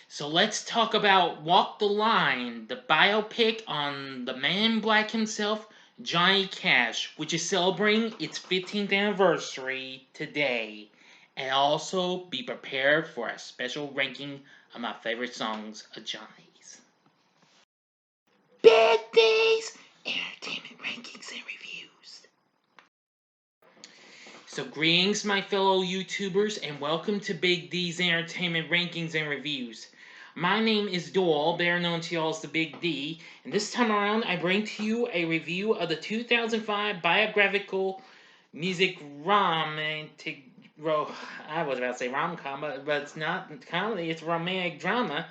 So let's talk about Walk the Line, the biopic on the man in black himself, Johnny Cash, which is celebrating its 15th anniversary today. And also be prepared for a special ranking of my favorite songs of Johnny's. Big D's Entertainment Rankings and Reviews. So greetings my fellow YouTubers and welcome to Big D's Entertainment Rankings and Reviews. My name is Doyle, better known to y'all as the Big D, and this time around I bring to you a review of the 2005 biographical music romantic... I was about to say rom-com, but it's not comedy, it's romantic drama.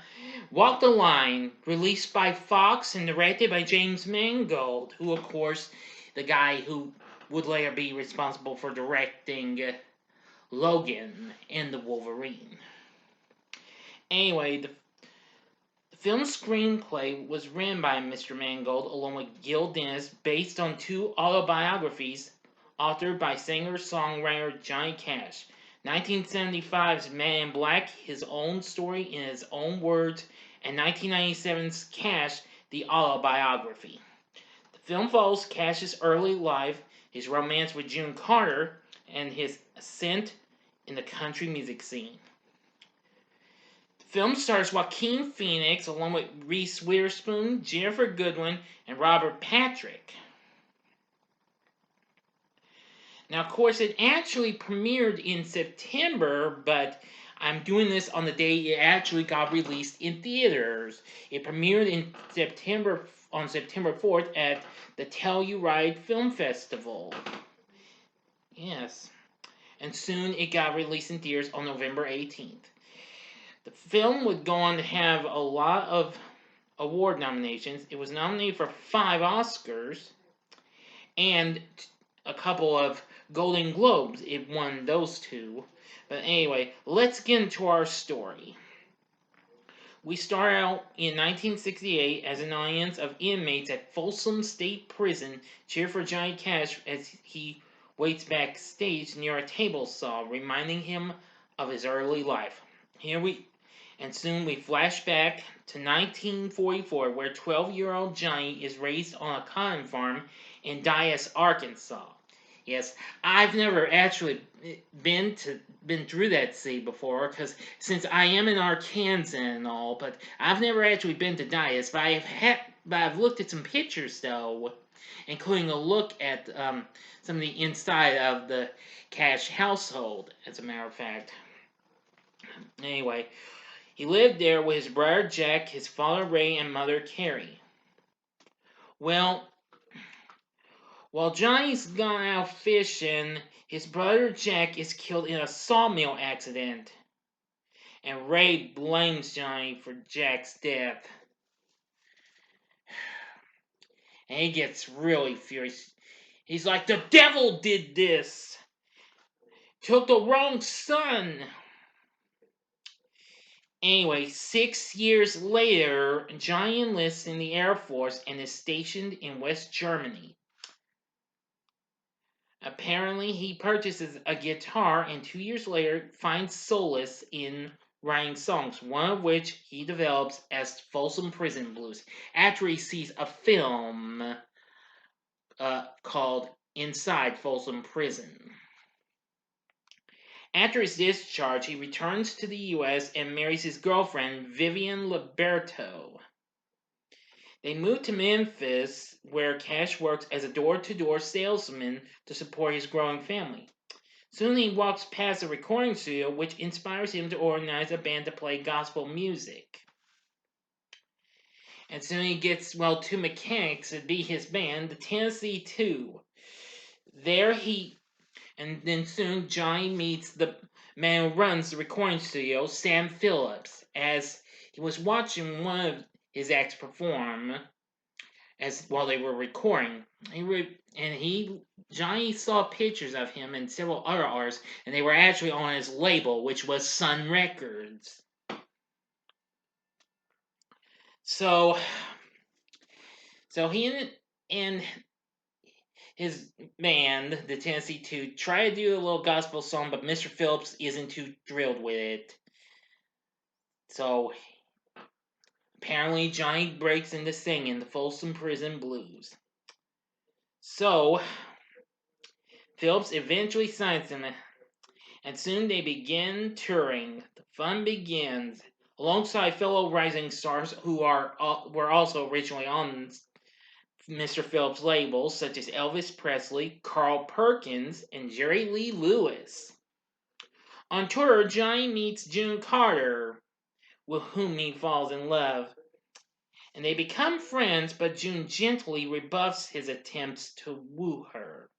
Walk the Line, released by Fox and directed by James Mangold, who of course, the guy who would later be responsible for directing Logan and the Wolverine. Anyway, the film's screenplay was written by Mr. Mangold along with Gil Dennis, based on two autobiographies authored by singer-songwriter Johnny Cash. 1975's Man in Black, his own story in his own words, and 1997's Cash, the autobiography. The film follows Cash's early life, his romance with June Carter, and his ascent in the country music scene. The film stars Joaquin Phoenix along with Reese Witherspoon, Ginnifer Goodwin, and Robert Patrick. Now, of course, it actually premiered in September, but I'm doing this on the day it actually got released in theaters. It premiered on September 4th at the Telluride Film Festival. Yes. And soon it got released in theaters on November 18th. The film would go on to have a lot of award nominations. It was nominated for 5 Oscars and a couple of Golden Globes. It won those 2. But anyway, let's get into our story. We start out in 1968 as an audience of inmates at Folsom State Prison cheer for Johnny Cash as he waits backstage near a table saw, reminding him of his early life. Soon we flash back to 1944, where 12-year-old Johnny is raised on a cotton farm in Dyess, Arkansas. Yes, I've never actually been through that city before, because since I am in Arkansas and all, but I've never actually been to Dyess. But I've looked at some pictures though, including a look at some of the inside of the Cash household. As a matter of fact, anyway, he lived there with his brother Jack, his father Ray, and mother Carrie. Well, while Johnny's gone out fishing, his brother Jack is killed in a sawmill accident, and Ray blames Johnny for Jack's death. And he gets really furious. He's like, the devil did this! Took the wrong son! Anyway, 6 years later, Johnny enlists in the Air Force and is stationed in West Germany. Apparently, he purchases a guitar and 2 years later finds solace in writing songs, one of which he develops as Folsom Prison Blues, after he sees a film called Inside Folsom Prison. After his discharge, he returns to the U.S. and marries his girlfriend, Vivian Liberto. They move to Memphis, where Cash works as a door-to-door salesman to support his growing family. Soon he walks past a recording studio, which inspires him to organize a band to play gospel music. And soon he gets, 2 mechanics to be his band, the Tennessee Two. And then soon Johnny meets the man who runs the recording studio, Sam Phillips, as he was watching one of his acts perform while they were recording. Johnny saw pictures of him and several other artists, and they were actually on his label, which was Sun Records. So he and his band, the Tennessee Two, try to do a little gospel song, but Mr. Phillips isn't too thrilled with it. So Apparently, Johnny breaks into singing the Folsom Prison Blues. So, Phillips eventually signs him, and soon they begin touring. The fun begins. Alongside fellow rising stars who were also originally on Mr. Phillips' labels, such as Elvis Presley, Carl Perkins, and Jerry Lee Lewis. On tour, Johnny meets June Carter, with whom he falls in love, and they become friends, but June gently rebuffs his attempts to woo her.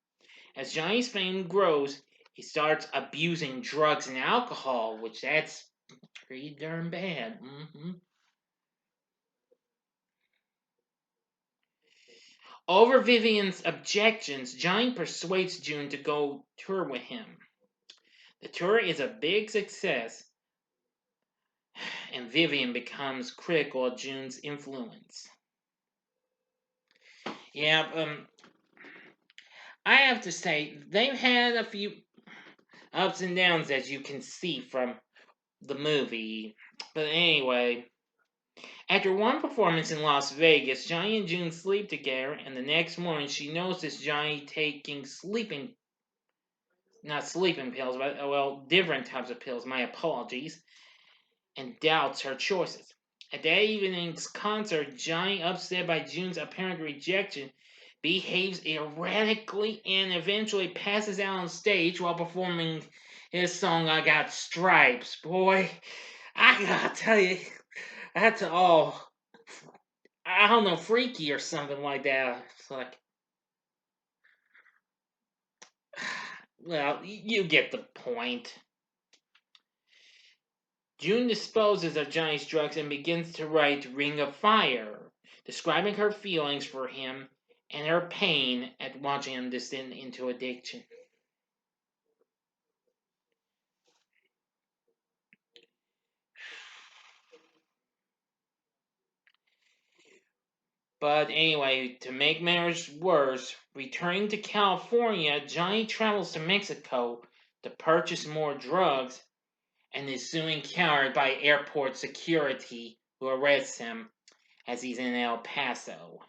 As Johnny's fame grows, he starts abusing drugs and alcohol, which that's pretty darn bad. Over Vivian's objections, Johnny persuades June to go tour with him. The tour is a big success, and Vivian becomes critical of June's influence. Yeah, I have to say, they've had a few ups and downs, as you can see from the movie. But anyway, after one performance in Las Vegas, Johnny and June sleep together, and the next morning she notices Johnny taking not sleeping pills, but, well, different types of pills, my apologies, and doubts her choices. At that evening's concert, Johnny, upset by June's apparent rejection, behaves erratically and eventually passes out on stage while performing his song "I Got Stripes." Boy, I gotta tell you, that's all, I don't know, freaky or something like that. It's like, well, you get the point. June disposes of Johnny's drugs and begins to write "Ring of Fire," describing her feelings for him and her pain at watching him descend into addiction. But anyway, to make matters worse, returning to California, Johnny travels to Mexico to purchase more drugs and is soon encountered by airport security, who arrests him as he's in El Paso.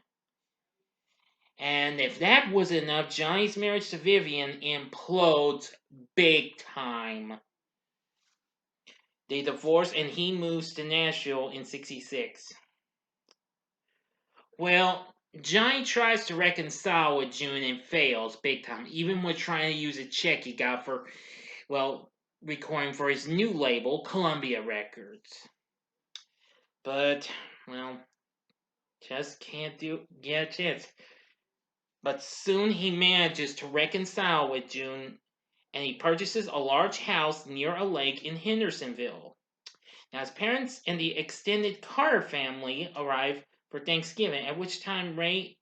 And if that was enough, Johnny's marriage to Vivian implodes big time. They divorce and he moves to Nashville in '66. Well, Johnny tries to reconcile with June and fails big time, even with trying to use a check he got for, well, recording for his new label, Columbia Records. But, well, just can't get a chance. But soon he manages to reconcile with June, and he purchases a large house near a lake in Hendersonville. Now, his parents and the extended Carter family arrive for Thanksgiving, at which time Ray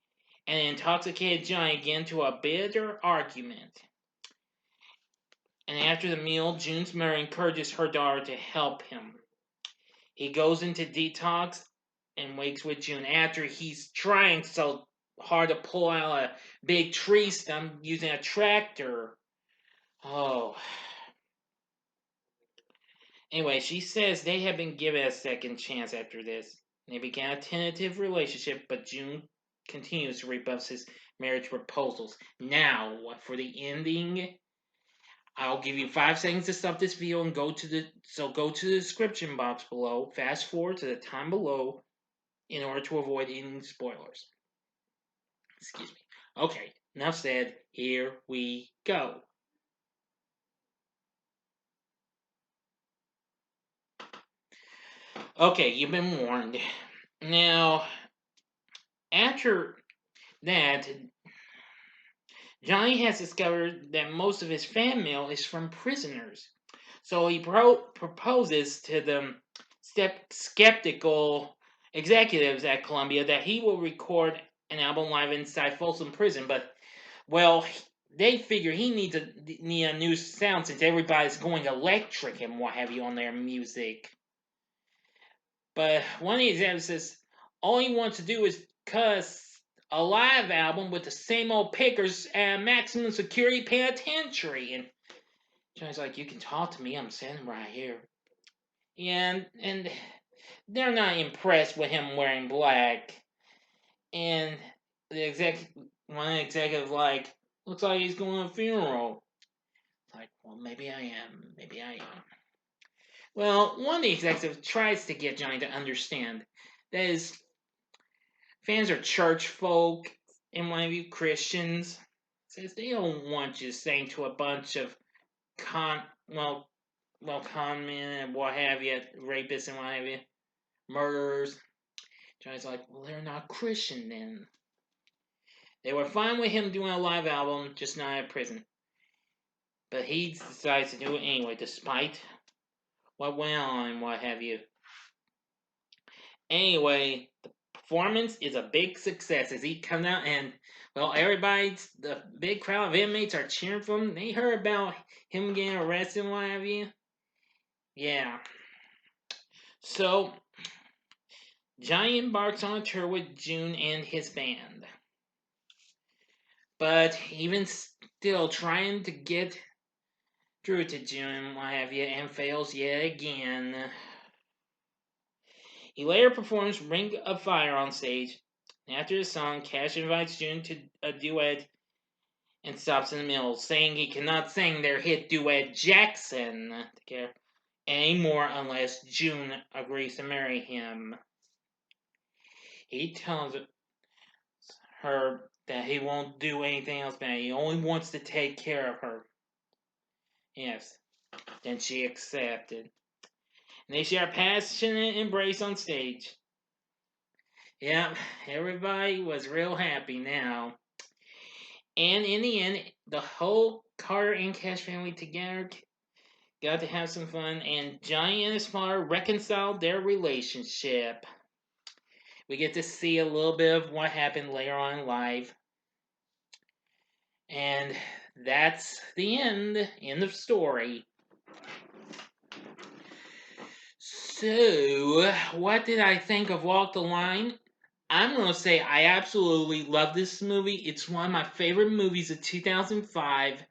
and an intoxicated Johnny get into a bitter argument. And after the meal, June's mother encourages her daughter to help him. He goes into detox and wakes with June after he's trying so hard to pull out a big tree stump using a tractor. Oh. Anyway, she says they have been given a second chance after this. They began a tentative relationship, but June continues to rebuff his marriage proposals. Now, for the ending, I'll give you 5 seconds to stop this video and go to the description box below. Fast forward to the time below in order to avoid any spoilers. Excuse me. Okay, enough said. Here we go. Okay, you've been warned. Now, after that, Johnny has discovered that most of his fan mail is from prisoners. So he proposes to the skeptical executives at Columbia that he will record an album live inside Folsom Prison. But, well, they figure he needs a new sound since everybody's going electric and what have you on their music. But one of the executives says all he wants to do is cuss a live album with the same old pickers at a maximum security penitentiary. And Johnny's like, you can talk to me, I'm standing right here. And they're not impressed with him wearing black. And one executive like, looks like he's going to a funeral. Like, well, maybe I am. Maybe I am. Well, one of the executives tries to get Johnny to understand that his fans are church folk and want to be Christians. Says they don't want you saying to a bunch of con well con men and what have you, rapists and what have you, murderers. Johnny's like, well, they're not Christian then. They were fine with him doing a live album, just not at prison. But he decides to do it anyway, despite what went on and what have you. Anyway, the performance is a big success as he comes out and, well, the big crowd of inmates are cheering for him. They heard about him getting arrested and what have you. Yeah. So, Johnny embarks on a tour with June and his band. But even still trying to get through to June and what have you, and fails yet again. He later performs Ring of Fire on stage. After the song, Cash invites June to a duet and stops in the middle, saying he cannot sing their hit duet Jackson together anymore unless June agrees to marry him. He tells her that he won't do anything else but he only wants to take care of her. Yes. Then she accepted. And they share a passionate embrace on stage. Yep, everybody was real happy now. And in the end, the whole Carter and Cash family together got to have some fun, and Johnny and his father reconciled their relationship. We get to see a little bit of what happened later on in life. And that's the end of story. So, what did I think of Walk the Line? I'm going to say I absolutely love this movie. It's one of my favorite movies of 2005.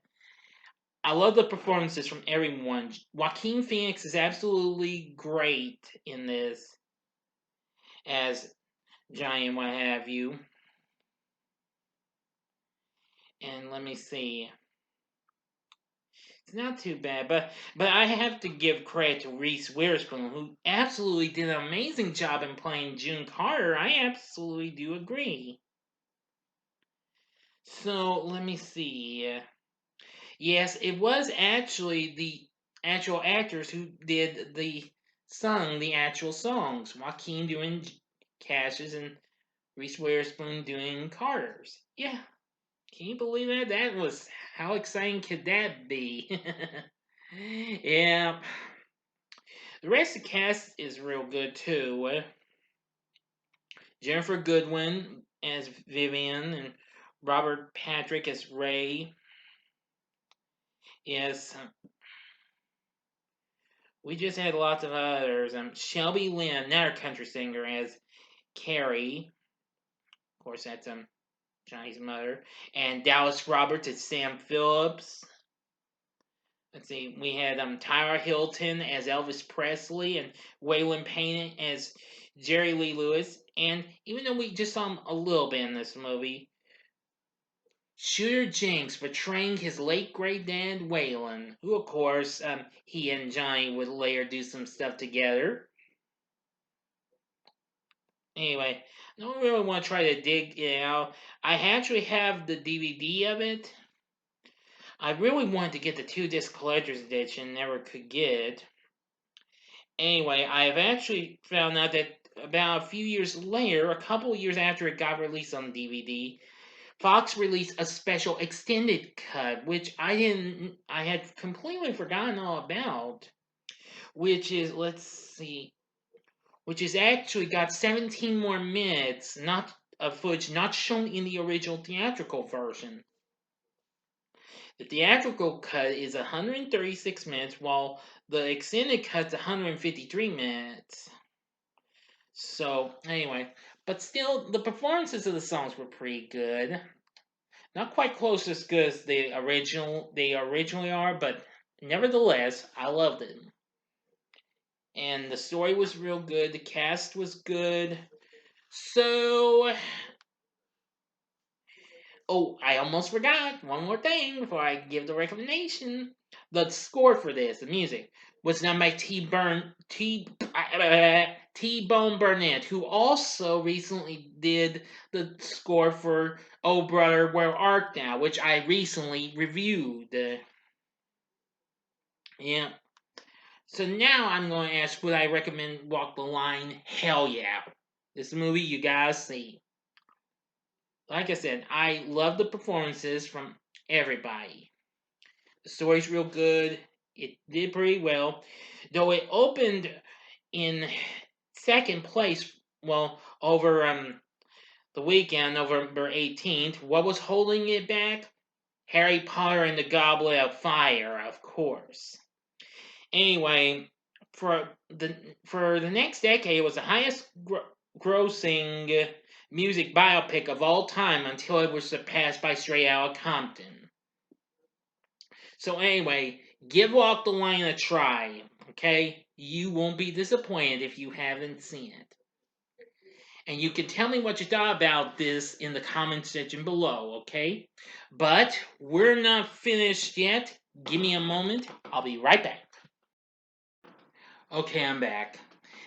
I love the performances from everyone. Joaquin Phoenix is absolutely great in this as Johnny and what have you. And let me see. It's not too bad, but I have to give credit to Reese Witherspoon, who absolutely did an amazing job in playing June Carter. I absolutely do agree. So let me see. Yes, it was actually the actual actors who sung the actual songs. Joaquin doing Cash's and Reese Witherspoon doing Carter's. Yeah, can you believe that? How exciting could that be? Yeah. The rest of the cast is real good too. Ginnifer Goodwin as Vivian and Robert Patrick as Ray. Yes, we just had lots of others. Shelby Lynn, another country singer, as Carrie. Of course, that's Johnny's mother. And Dallas Roberts as Sam Phillips. Let's see, we had Tyra Hilton as Elvis Presley and Waylon Payne as Jerry Lee Lewis. And even though we just saw him a little bit in this movie, Shooter Jinks portraying his late great dad Waylon, who of course he and Johnny would later do some stuff together. Anyway, I don't really want to try to dig it out. I actually have the DVD of it. I really wanted to get the 2-disc collector's edition, never could get it. Anyway, I have actually found out that about a few years later, a couple of years after it got released on DVD, Fox released a special extended cut, which I had completely forgotten all about. Which is, let's see, which is actually got 17 more minutes of footage not shown in the original theatrical version. The theatrical cut is 136 minutes, while the extended cut's 153 minutes. So, anyway, but still, the performances of the songs were pretty good. Not quite close as good as they originally are, but nevertheless, I loved it. and the story was real good. The cast was good. So, oh, I almost forgot one more thing before I give the recommendation. The score for this, the music, was done by T Bone Burnett, who also recently did the score for Oh Brother, Where Art Thou, which I recently reviewed. Yeah. So now I'm going to ask, would I recommend Walk the Line? Hell yeah. This movie you guys see. Like I said, I love the performances from everybody. The story's real good. It did pretty well. Though it opened in second place, well, over the weekend, November 18th. What was holding it back? Harry Potter and the Goblet of Fire, of course. Anyway, for the next decade, it was the highest grossing music biopic of all time until it was surpassed by Straight Outta Compton. So anyway, give Walk the Line a try, okay? You won't be disappointed if you haven't seen it. And you can tell me what you thought about this in the comment section below, okay? But we're not finished yet. Give me a moment. I'll be right back. Okay, I'm back.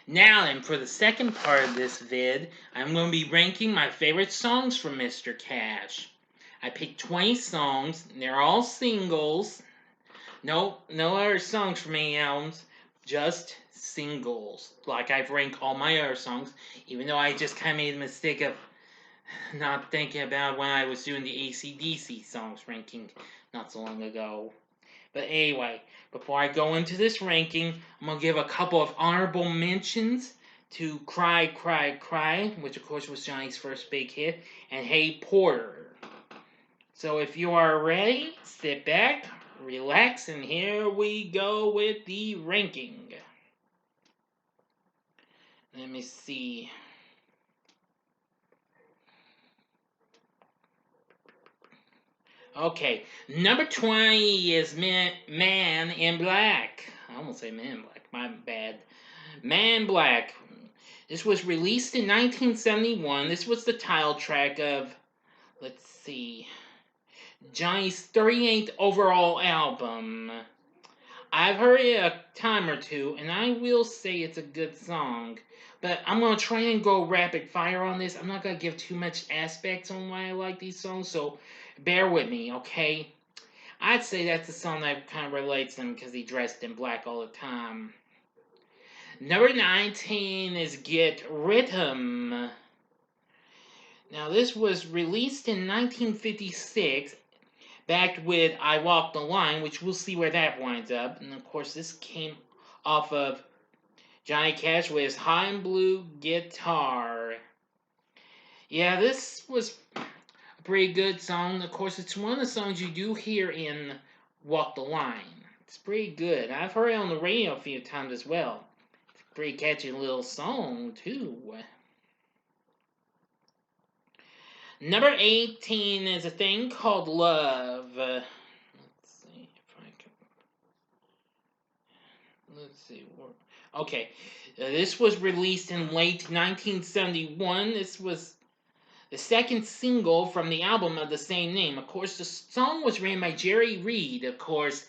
Now then, for the second part of this vid, I'm going to be ranking my favorite songs from Mr. Cash. I picked 20 songs, and they're all singles. No other songs from any albums, just singles. Like I've ranked all my other songs, even though I just kind of made the mistake of not thinking about when I was doing the AC/DC songs ranking not so long ago. But anyway, before I go into this ranking, I'm going to give a couple of honorable mentions to Cry, Cry, Cry, which of course was Johnny's first big hit, and Hey Porter. So if you are ready, sit back, relax, and here we go with the ranking. Let me see. Okay, number 20 is Man in Black. I almost say Man in Black, my bad. Man in Black. This was released in 1971. This was the title track of, let's see, Johnny's 38th overall album. I've heard it a time or two, and I will say it's a good song. But I'm going to try and go rapid fire on this. I'm not going to give too much aspects on why I like these songs, so bear with me, okay? I'd say that's the song that kind of relates to him because he dressed in black all the time. Number 19 is Get Rhythm. Now, this was released in 1956, backed with I Walk the Line, which we'll see where that winds up. And of course, this came off of Johnny Cash with his high and blue guitar. Yeah, this was a pretty good song. Of course, it's one of the songs you do hear in Walk the Line. It's pretty good. I've heard it on the radio a few times as well. It's a pretty catchy little song, too. Number 18 is A Thing Called Love. Let's see if I can... Let's see. Okay. This was released in late 1971. This was the second single from the album of the same name. Of course, the song was written by Jerry Reed. Of course,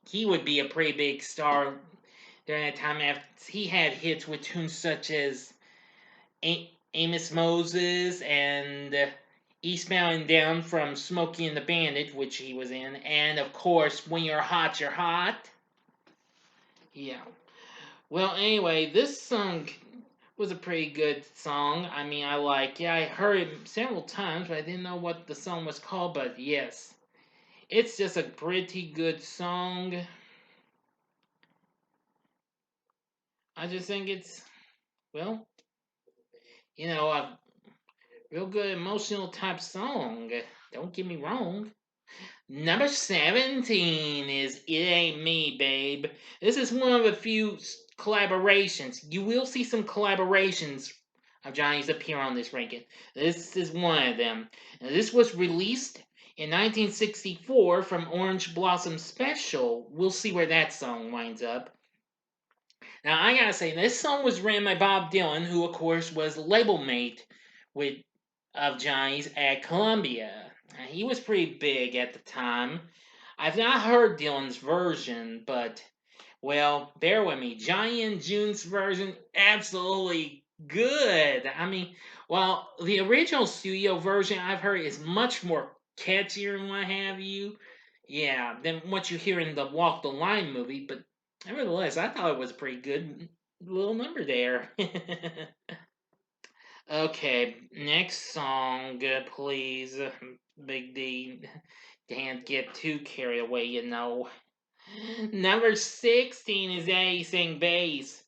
he would be a pretty big star during that time. After he had hits with tunes such as Amos Moses and Eastbound and Down from Smokey and the Bandit, which he was in. And, of course, When You're Hot, You're Hot. Yeah. Well, anyway, this song was a pretty good song. I mean, I heard it several times, but I didn't know what the song was called. But yes, it's just a pretty good song. I just think it's, well, a real good emotional type song. Don't get me wrong. Number 17 is It Ain't Me, Babe. This is one of a few collaborations. You will see some collaborations of Johnny's appear on this ranking. This is one of them. Now, this was released in 1964 from Orange Blossom Special. We'll see where that song winds up. Now I gotta say, this song was written by Bob Dylan, who of course was label mate with of Johnny's at Columbia. Now, he was pretty big at the time. I've not heard Dylan's version, but well, bear with me. Johnny and June's version, absolutely good. I mean, well, the original studio version I've heard is much more catchier and what have you. Yeah, than what you hear in the Walk the Line movie, but nevertheless, I thought it was a pretty good little number there. Okay, next song, please. Big D. Can't get too carried away, you know. Number 16 is Anything Bass.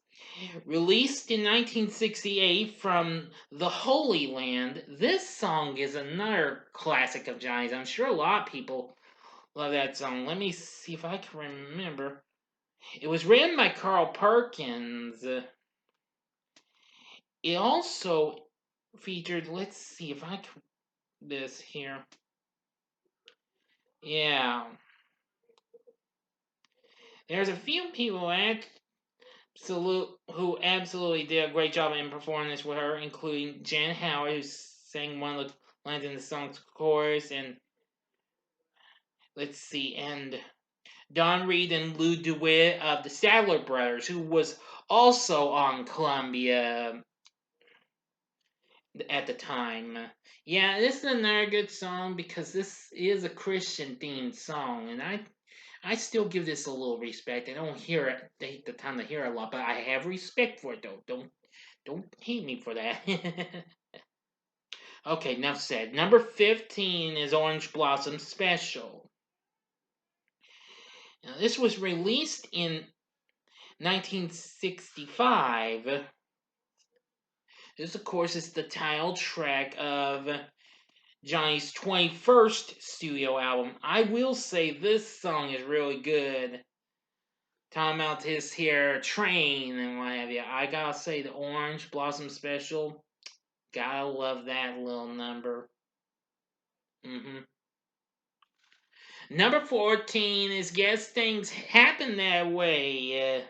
Released in 1968 from the Holy Land, this song is another classic of Johnny's. I'm sure a lot of people love that song. Let me see if I can remember. It was written by Carl Perkins. It also featured, let's see if I can, this here. Yeah. There's a few people who absolutely did a great job in performing this with her, including Jan Howard, who sang one of the lines in the song's chorus, and let's see, and Don Reed and Lou DeWitt of the Sadler Brothers, who was also on Columbia at the time. Yeah, this is another good song because this is a Christian themed song, and I still give this a little respect. I don't hear it, take the time to hear it a lot, but I have respect for it though. Don't hate me for that. Okay, enough said. Number 15 is Orange Blossom Special. Now, this was released in 1965. This, of course, is the title track of Johnny's 21st studio album. I will say this song is really good. Talking about his here train and what have you. I gotta say, the Orange Blossom Special, gotta love that little number. Number 14 is Guess Things Happen That Way.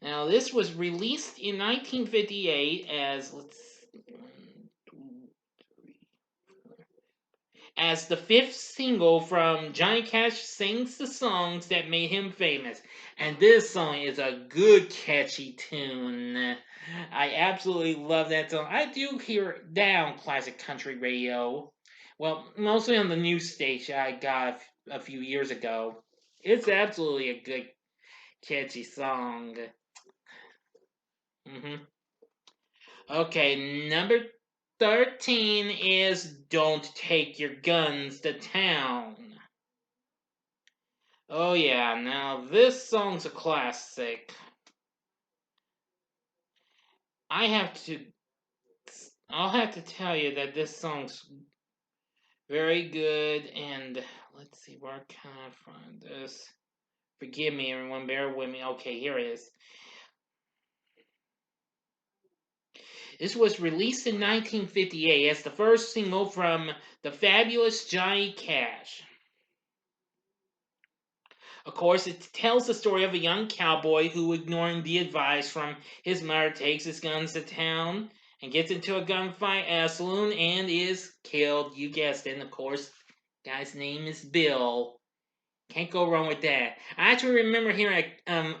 Now, this was released in 1958 as the fifth single from Johnny Cash Sings the Songs That Made Him Famous. And this song is a good, catchy tune. I absolutely love that song. I do hear it down classic country radio. Well, mostly on the news station I got a few years ago. It's absolutely a good, catchy song. Okay, number 13 is Don't Take Your Guns to Town. Oh yeah, now this song's a classic. I have to I'll have to tell you that this song's very good, and let's see, where can I find this? Forgive me everyone, bear with me. Okay, here it is. This was released in 1958 as the first single from the fabulous Johnny Cash. Of course, it tells the story of a young cowboy who, ignoring the advice from his mother, takes his guns to town and gets into a gunfight at a saloon and is killed. You guessed it. And of course, guy's name is Bill. Can't go wrong with that. I actually remember hearing an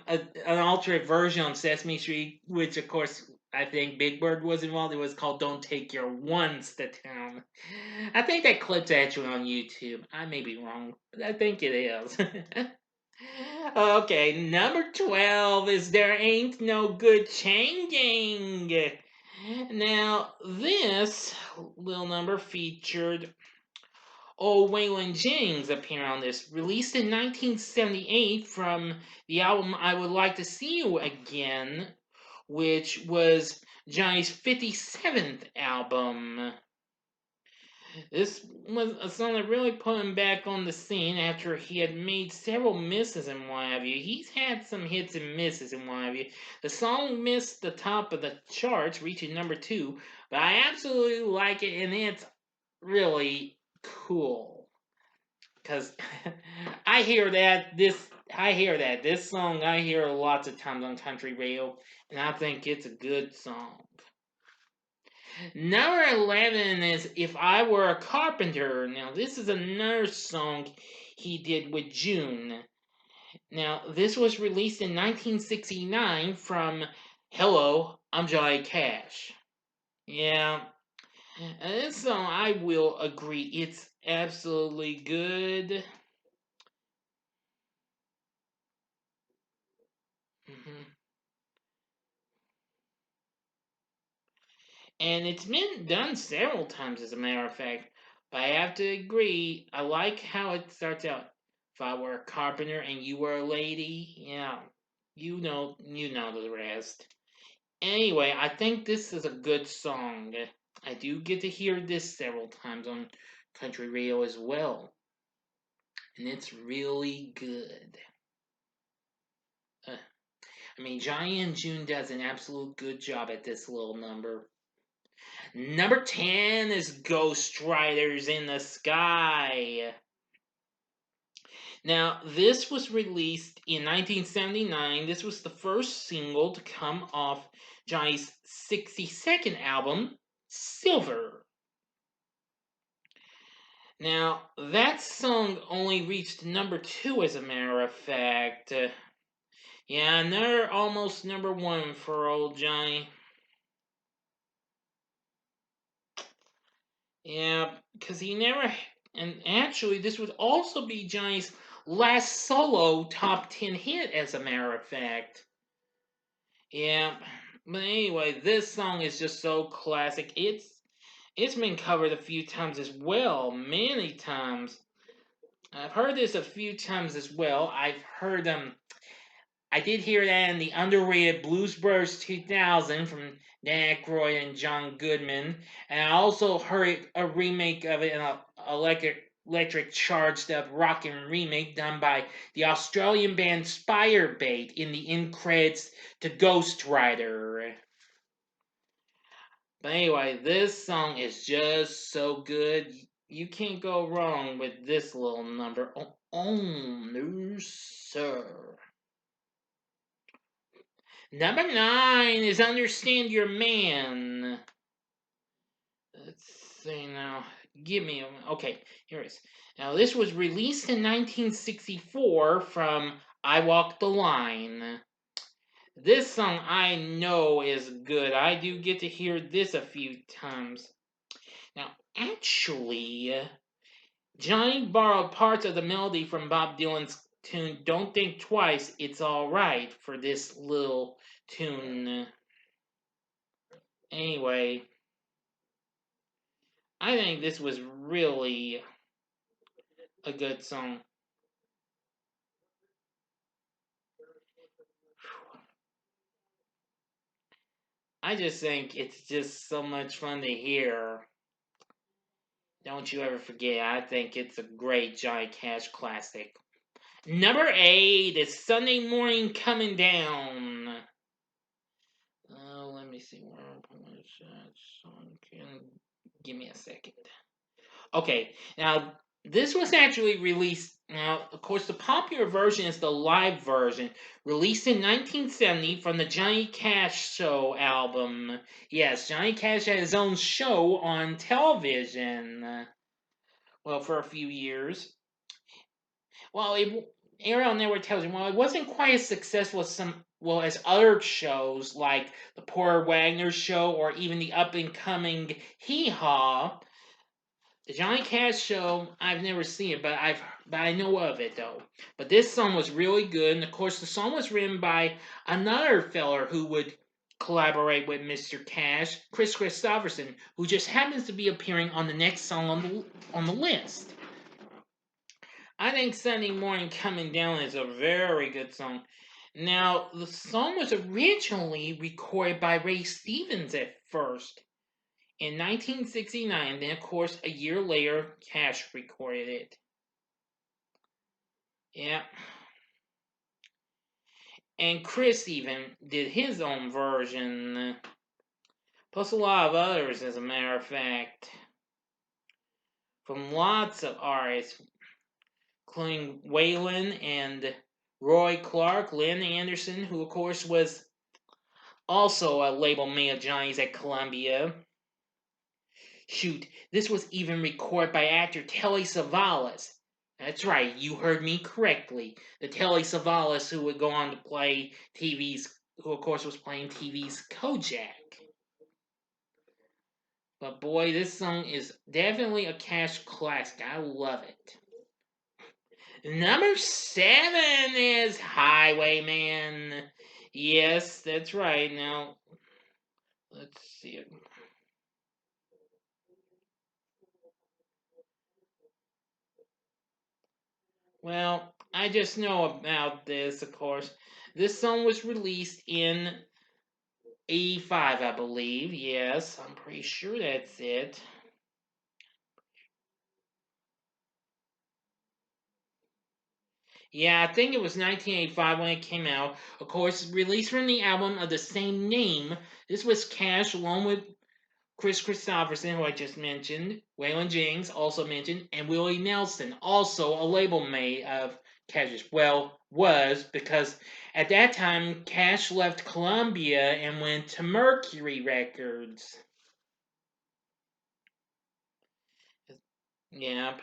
alternate version on Sesame Street, which of course I think Big Bird was involved. It was called "Don't Take Your Ones to Town." I think that clip's actually on YouTube. I may be wrong, but I think it is. Okay, number 12 is There Ain't No Good Changing. Now, this little number featured Waylon Jennings appearing on this. Released in 1978 from the album I Would Like to See You Again, which was Johnny's 57th album. This was a song that really put him back on the scene after he had made several misses and what have you. He's had some hits and misses and what have you. The song missed the top of the charts, reaching number 2, but I absolutely like it, and it's really cool. Because I hear that this I hear that. This song I hear lots of times on country radio, and I think it's a good song. Number 11 is If I Were a Carpenter. Now, this is another song he did with June. Now, this was released in 1969 from Hello, I'm Johnny Cash. Yeah, and this song, I will agree, it's absolutely good. Mhm. And it's been done several times, as a matter of fact. But I have to agree, I like how it starts out. If I were a carpenter and you were a lady, yeah, you know the rest. Anyway, I think this is a good song. I do get to hear this several times on country radio as well, and it's really good. Uh, I mean, Johnny and June does an absolute good job at this little number. Number 10 is Ghost Riders in the Sky. Now, this was released in 1979. This was the first single to come off Johnny's 62nd album, Silver. Now, that song only reached number 2, as a matter of fact. Yeah, another almost number 1 for old Johnny. Yeah, because he never. And actually, this would also be Johnny's last solo top 10 hit, as a matter of fact. Yeah, but anyway, this song is just so classic. It's been covered a few times as well, many times. I've heard this a few times as well. I've heard I did hear that in the underrated Blues Brothers 2000 from Dan Aykroyd and John Goodman, and I also heard a remake of it in a electric charged up rockin' remake done by the Australian band Spirebait in the end credits to Ghost Rider. But anyway, this song is just so good. You can't go wrong with this little number. Oh no, sir. Number 9 is Understand Your Man. Let's see now. Give me a. Okay, here it is. Now, this was released in 1964 from I Walk the Line. This song I know is good. I do get to hear this a few times. Now, actually, Johnny borrowed parts of the melody from Bob Dylan's tune Don't Think Twice, It's Alright for this little tune. Anyway, I think this was really a good song. I just think it's just so much fun to hear. Don't you ever forget, I think it's a great Johnny Cash classic. Number 8 is Sunday Morning Coming Down. Let me see where that song can. Give me a second. Okay, now this was actually released. Now, of course, the popular version is the live version, released in 1970 from the Johnny Cash Show album. Yes, Johnny Cash had his own show on television. Well, for a few years. Well, it aired on network television. Well, it wasn't quite as successful as as other shows like the Porter Wagner Show or even the up and coming Hee Haw. The Johnny Cash Show, I've never seen it, but I know of it though. But this song was really good, and of course the song was written by another feller who would collaborate with Mr. Cash, Chris Christopherson, who just happens to be appearing on the next song on the list. I think Sunday Morning Coming Down is a very good song. Now, the song was originally recorded by Ray Stevens at first in 1969. Then, of course, a year later, Cash recorded it. Yeah. And Chris even did his own version. Plus a lot of others, as a matter of fact. From lots of artists, including Waylon and Roy Clark, Lynn Anderson, who of course was also a label mate of Johnny's at Columbia. Shoot, this was even recorded by actor Telly Savalas. That's right, you heard me correctly. The Telly Savalas who would go on to play who of course was playing TV's Kojak. But boy, this song is definitely a cash classic. I love it. Number 7 is Highwayman. Yes, that's right. Now, let's see it. Well, I just know about this, of course. This song was released in 85, I believe. Yes, I'm pretty sure that's it. Yeah, I think it was 1985 when it came out. Of course, released from the album of the same name. This was Cash along with Chris Christopherson, who I just mentioned, Waylon Jennings, also mentioned, and Willie Nelson, also a label mate of Cash's. Well, was because at that time Cash left Columbia and went to Mercury Records. Yep.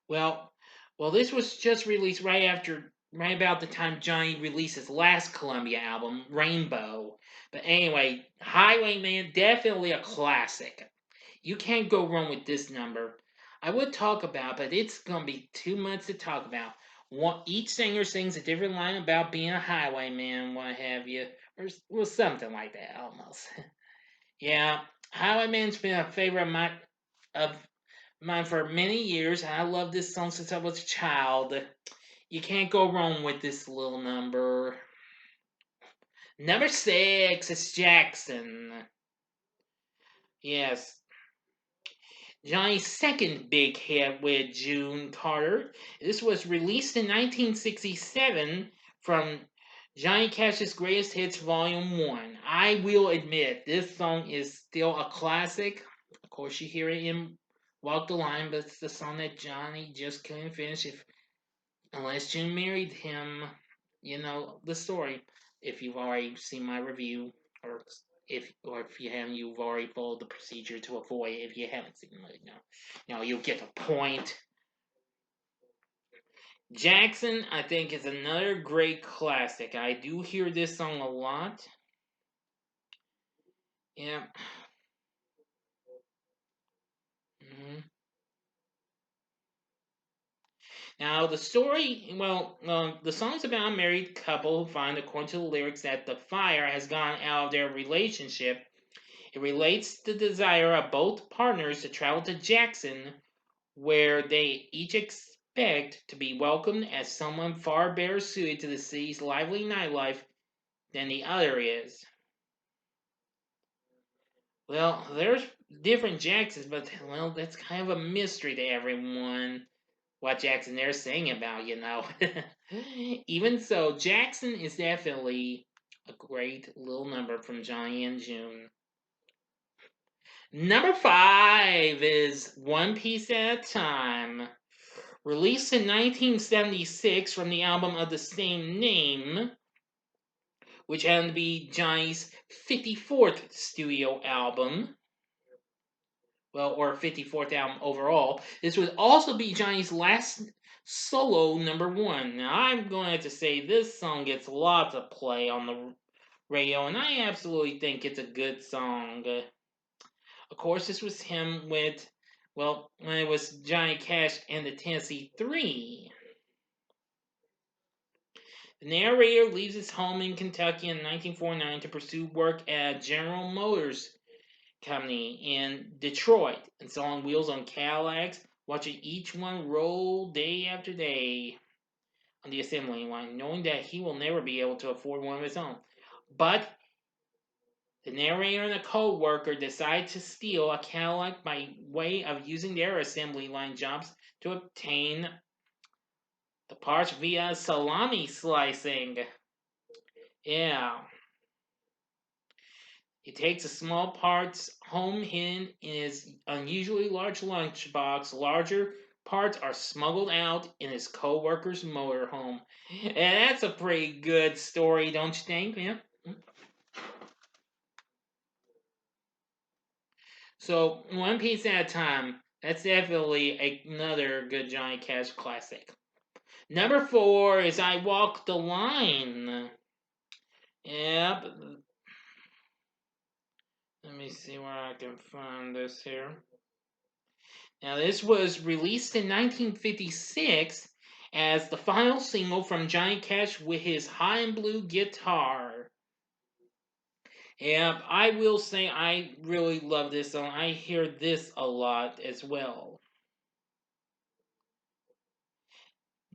Well, this was just released right about the time Johnny released his last Columbia album, Rainbow. But anyway, Highwayman, definitely a classic. You can't go wrong with this number. I would talk about, but it's gonna be too much to talk about. Each singer sings a different line about being a highwayman, what have you, or well, something like that, almost. Yeah, Highwayman's been a favorite of mine for many years, and I love this song since I was a child. You can't go wrong with this little number. Number 6 is Jackson. Yes, Johnny's second big hit with June Carter. This was released in 1967 from Johnny Cash's Greatest Hits Volume 1. I will admit, this song is still a classic. Of course, you hear it in Walk the Line, but it's the song that Johnny just couldn't finish unless June married him. You know the story. If you've already seen my review, or if you haven't, you've already followed the procedure to avoid it. If you haven't seen it, you'll get the point. Jackson, I think, is another great classic. I do hear this song a lot. Yeah. hmm Now, the story, the song's about a married couple who find, according to the lyrics, that the fire has gone out of their relationship. It relates the desire of both partners to travel to Jackson, where they each expect to be welcomed as someone far better suited to the city's lively nightlife than the other is. Well, there's different Jacksons, but well, that's kind of a mystery to everyone what Jackson they're saying about. Even so, Jackson is definitely a great little number from Johnny and June. Number 5 is One Piece at a Time. Released in 1976 from the album of the same name, which happened to be Johnny's 54th studio album. Well, or 54th album overall. This would also be Johnny's last solo number 1. Now, I'm going to have to say this song gets lots of play on the radio, and I absolutely think it's a good song. Of course, this was him when it was Johnny Cash and the Tennessee Three. The narrator leaves his home in Kentucky in 1949 to pursue work at General Motors Company in Detroit, installing wheels on Cadillacs, watching each one roll day after day on the assembly line, knowing that he will never be able to afford one of his own. But the narrator and a co-worker decide to steal a Cadillac by way of using their assembly line jobs to obtain the parts via salami slicing. Yeah. He takes a small parts home hidden in his unusually large lunchbox. Larger parts are smuggled out in his co-worker's motorhome. And that's a pretty good story, don't you think? Yeah. So, one piece at a time. That's definitely another good Johnny Cash classic. Number 4 is I Walk the Line. Yep. Let me see where I can find this here. Now, this was released in 1956 as the final single from Johnny Cash with his high and blue guitar. Yep, I will say I really love this song. I hear this a lot as well.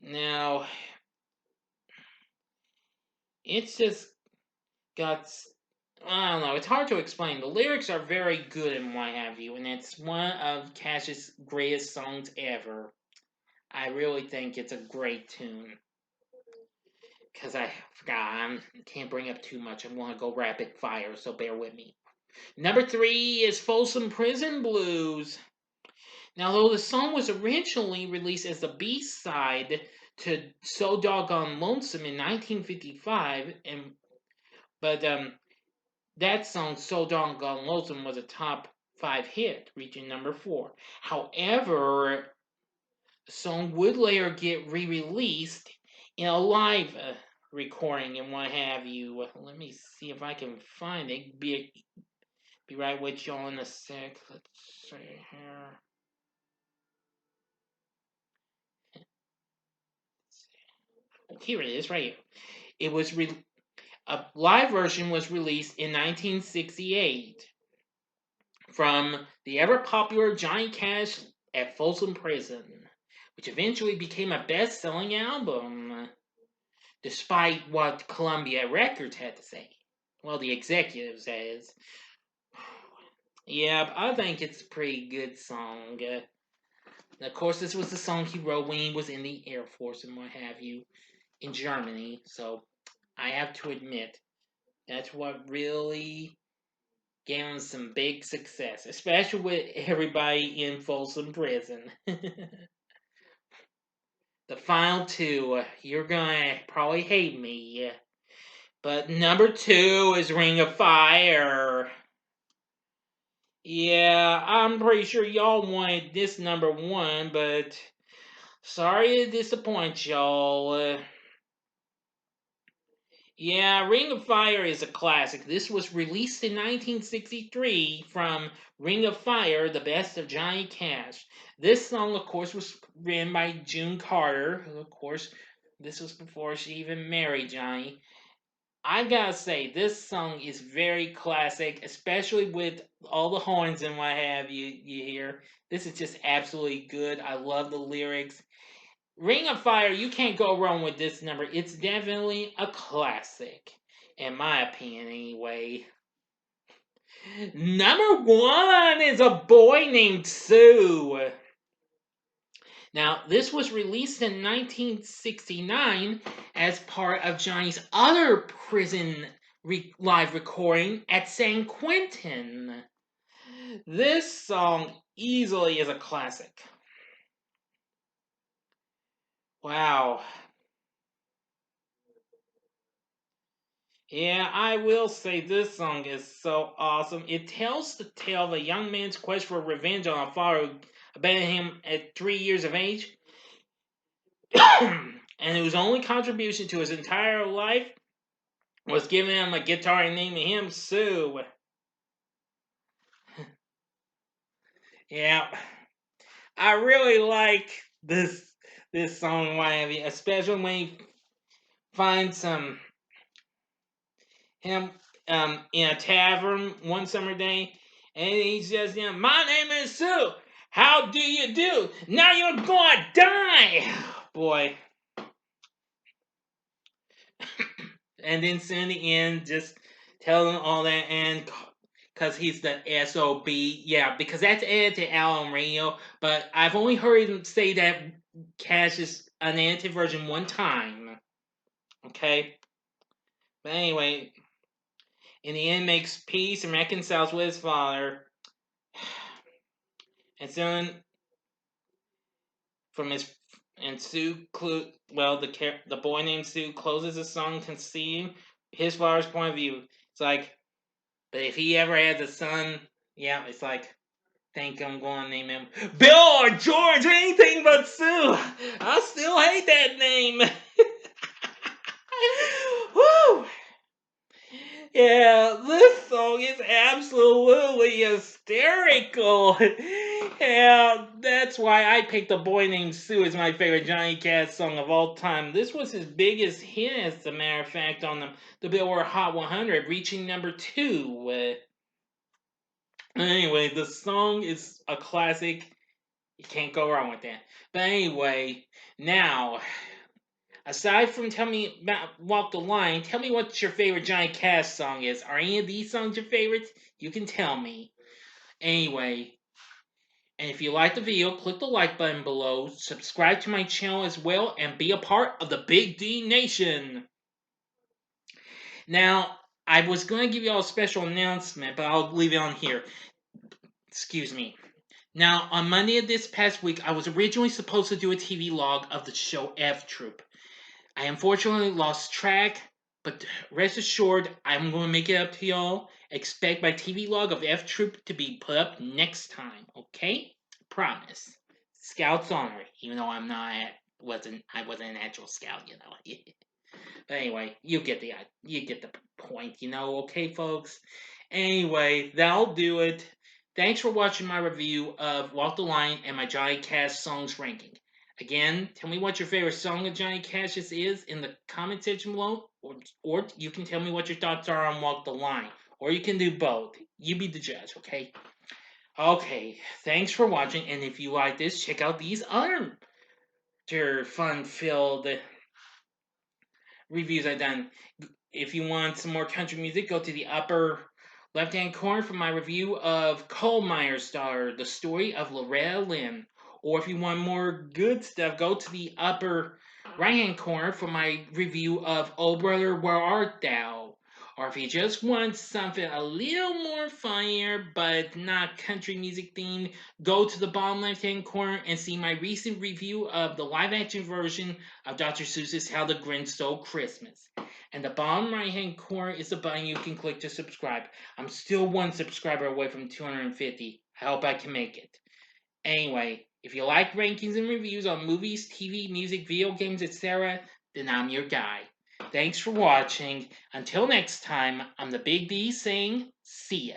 Now, it's just got, I don't know, it's hard to explain. The lyrics are very good and what have you, and it's one of Cash's greatest songs ever. I really think it's a great tune. Because I forgot, I can't bring up too much. I want to go rapid fire, so bear with me. Number 3 is Folsom Prison Blues. Now, though the song was originally released as the B-side to So Doggone Lonesome in 1955, but that song, So Doggone Lonesome, was a top 5 hit, reaching number 4. However, the song would later get re-released in a live recording and what have you. Let me see if I can find it. Be right with y'all in a sec. Let's see here. Oh, here it is, right here. It was a live version was released in 1968 from the ever popular Johnny Cash at Folsom Prison, which eventually became a best-selling album, despite what Columbia Records had to say. Well, the executive says. Yeah, I think it's a pretty good song. Of course, this was the song he wrote when he was in the Air Force and what have you in Germany. So I have to admit, that's what really gave him some big success, especially with everybody in Folsom Prison. The final 2, you're gonna probably hate me, but number 2 is Ring of Fire. Yeah, I'm pretty sure y'all wanted this number 1, but sorry to disappoint y'all. Yeah, Ring of Fire is a classic. This was released in 1963 from Ring of Fire, The Best of Johnny Cash. This song, of course, was written by June Carter. Of course, this was before she even married Johnny. I gotta say, this song is very classic, especially with all the horns and what have you hear. This is just absolutely good. I love the lyrics. Ring of Fire, you can't go wrong with this number. It's definitely a classic, in my opinion, anyway. Number 1 is A Boy Named Sue. Now, this was released in 1969 as part of Johnny's other prison live recording at San Quentin. This song easily is a classic. Wow. Yeah, I will say this song is so awesome. It tells the tale of a young man's quest for revenge on a father who abandoned him at 3 years of age. And whose only contribution to his entire life was giving him a guitar and naming him Sue. Yeah, I really like this song, especially when he finds him in a tavern one summer day, and he says, "My name is Sue. How do you do? Now you're gonna die, boy." And then in the end, just tell him all that, and because he's the SOB, yeah, because that's edited to Al on radio, but I've only heard him say that Cash is an edited version one time. Okay, but anyway, In the end, makes peace and reconciles with his father. And soon, from his and Sue, the boy named Sue closes the song conceiving his father's point of view. It's like, but if he ever has a son, yeah, it's like, think I'm going to name him Bill or George, anything but Sue. I still hate that name. Woo! Yeah, this song is absolutely hysterical. Yeah, that's why I picked A Boy Named Sue as my favorite Johnny Cash song of all time. This was his biggest hit, as a matter of fact, on the Billboard Hot 100, reaching number 2. Anyway, the song is a classic. You can't go wrong with that. But anyway, now, aside from tell me about Walk the Line, tell me what your favorite Johnny Cash song is. Are any of these songs your favorites? You can tell me. Anyway, and if you like the video, click the like button below, subscribe to my channel as well, and be a part of the Big D Nation. Now, I was going to give you all a special announcement, but I'll leave it on here. Excuse me. Now, on Monday of this past week, I was originally supposed to do a TV log of the show F Troop. I unfortunately lost track, but rest assured, I'm going to make it up to y'all. Expect my TV log of F Troop to be put up next time, okay? Promise. Scout's honor, even though I wasn't an actual scout, you know. But anyway, you get the point, you know, okay, folks? Anyway, that'll do it. Thanks for watching my review of Walk the Line and my Johnny Cash songs ranking. Again, tell me what your favorite song of Johnny Cash's is in the comment section below, or you can tell me what your thoughts are on Walk the Line, or you can do both. You be the judge, okay? Okay, thanks for watching, and if you like this, check out these other fun-filled reviews I've done. If you want some more country music, go to the upper left-hand corner for my review of Coal Miner's Daughter, the story of Loretta Lynn. Or if you want more good stuff, go to the upper right-hand corner for my review of Oh Brother, Where Art Thou? Or if you just want something a little more funnier, but not country music themed, go to the bottom left-hand corner and see my recent review of the live-action version of Dr. Seuss's How the Grinch Stole Christmas. And the bottom right-hand corner is a button you can click to subscribe. I'm still one subscriber away from 250. I hope I can make it. Anyway, if you like rankings and reviews on movies, TV, music, video games, etc., then I'm your guy. Thanks for watching. Until next time, I'm the Big D saying, see ya.